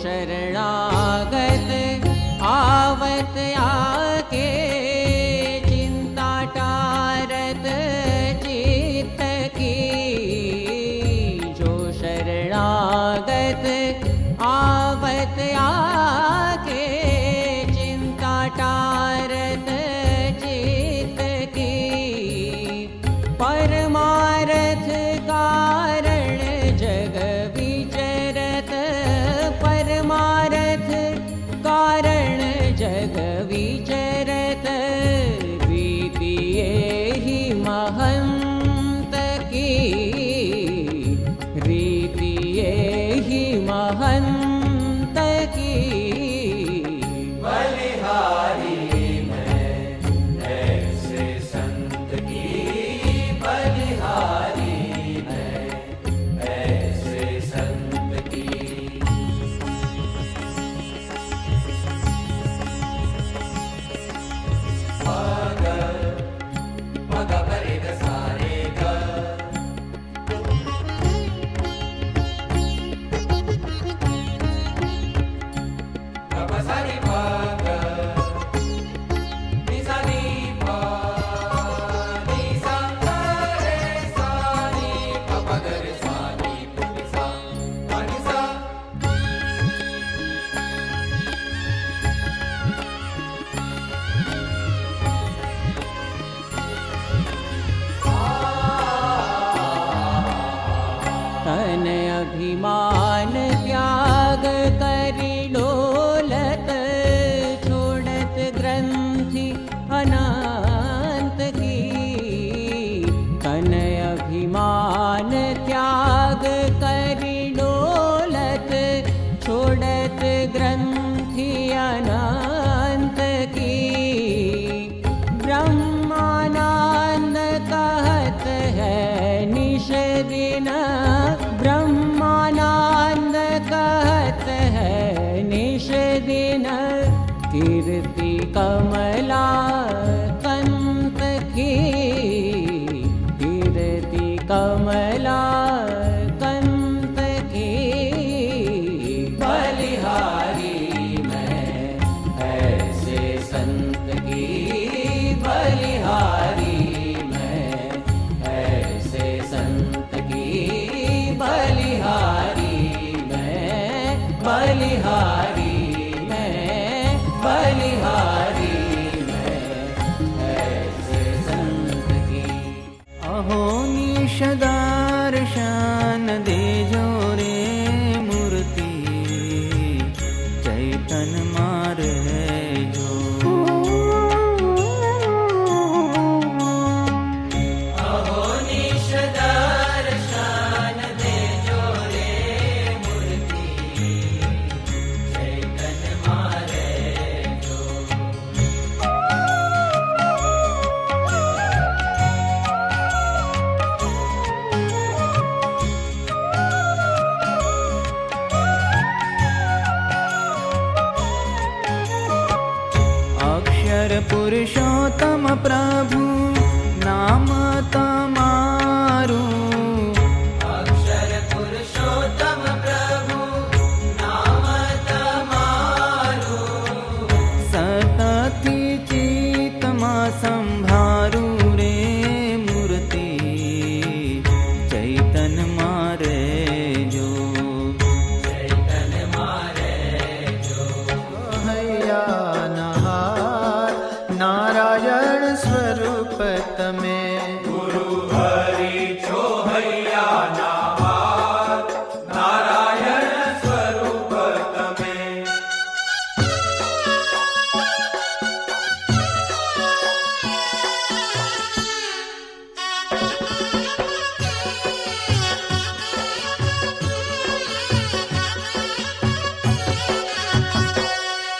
शरणागत आवत आके चिंता टारत चित्त की। जो शरणागत आवत आके चिंता टारत चित्त की। परमार्थ कारण जग विचरत, परमार्थ कारण जग विचरत। रीति ही महंत की, रीति ही महंत की। बलिहारी मैं ऐसे संत की, बलिहारी मैं ऐसे संत की। मग परे ग सारे ग, ग सारी मग नि सा नि प नि सा रे सा नि प प ग रे सा नि प नि सा प नि सा। तन अभिमान त्याग करि डोलत, छोड़त ग्रंथि अनंत की। तन अभिमान त्याग करि डोलत, छोड़त ग्रंथि अनंत की। ब्रह्मानंद कहत है निश दिन, ब्रह्मानंद कहत है निश दिन। कीर्ति कमला कंत की, कीर्ति कमला कंत की। बलिहारी मैं ऐसे संत की, बलिहारी मैं ऐसे संत की। बलिहारी मैं, बलिहारी मैं, बलिहारी मैं ऐसे संत की। अहो निश दर्शन देजो रे मूर्ति, चैतन मारे जो। अहो निश दर्शन देजो रे मूर्ति, चैतन मारे जो। अक्षर पुरुषोत्तम प्रभु नाम तमारू। अक्षर पुरुषोत्तम प्रभु नाम तमारू। सतति चित्तमा संभारू रे मूर्ति, चैतन मारे जो। चैतन मारे जो। हैया नहार नारायण स्वरूप तमे। गुरु हरि छो हैया नाहार, नारायण स्वरूप तमे।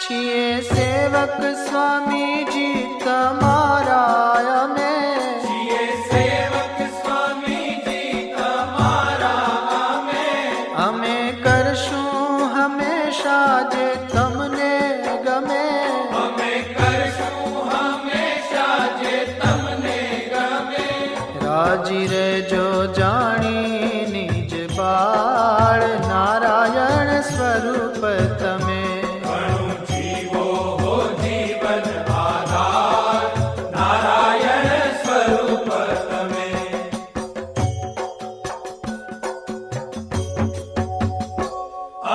छिए सेवक स्वामी जी तमारा में। जिये सेवक स्वामी जी तमारा में। हमें करशूं हमेशा जे तमने गमे। हमें करशूं हमेशा जे तमने गमे। राजी रे जो जानी निज बाळ नारायण સ્વરૂપ તમે. ઘણું જીવો હો જીવન આધાર, નારાયણ સ્વરૂપ તમે.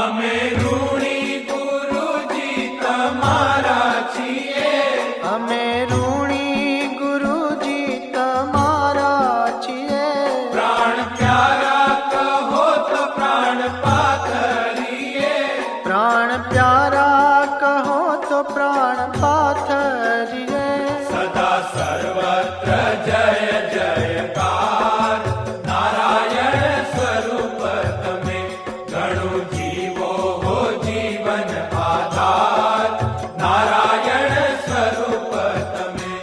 અમે ઋણી ગુરુજી તમારા છીએ, અમે ઋણી ગુરુજી તમારા છીએ. પ્રાણ પ્યારા કહો તો પ્રાણ પાથરીએ, પ્રાણ પ્યારા કહો તો પ્રાણ પાથરીએ. સદા સર્વત્ર જય જયકાર, નારાયણ સ્વરૂપ તમે. ઘણું જીવો હો જીવન આધાર, નારાયણ સ્વરૂપ તમે.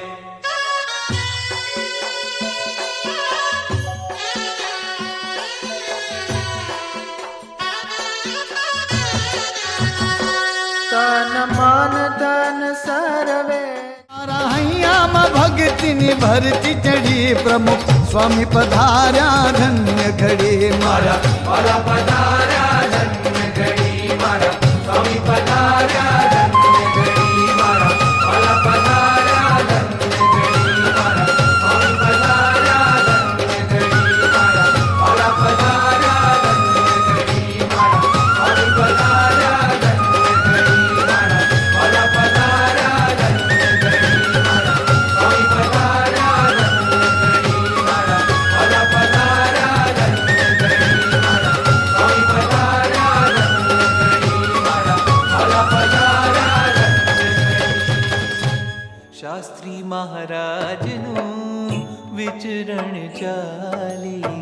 તન મન ધન સર્વે મારા હૈયામાં ભક્તિની ભરતી ચડી, પ્રમુખ સ્વામી પધાર્યા ધન્ય ઘડી. મારા મારા પધાર્યા ધન્ય ઘડી, મારા સ્વામી પધાર્યા ધન્ય ઘડી, મારા વાલા પધાર્યા ધન્ય ઘડી, મારા સ્વામી પધાર્યા ધન્ય ઘડી, મારા વાલા પધાર્યા ધન્ય ઘડી, મારા સ્વામી પધાર્યા ધન્ય ઘડી, મારા વાલા પધાર્યા ધન્ય ઘડી, મારા સ્વામી પધાર્યા ધન્ય ઘડી, મારા વાલા પધાર્યા ધન્ય ઘડી, મારા સ્વામી પધાર્યા ધન્ય ઘડી, મારા વાલા પધાર્યા ધન્ય ઘડી. શાસ્ત્રી મહારાજનું વિચરણ ચાલી,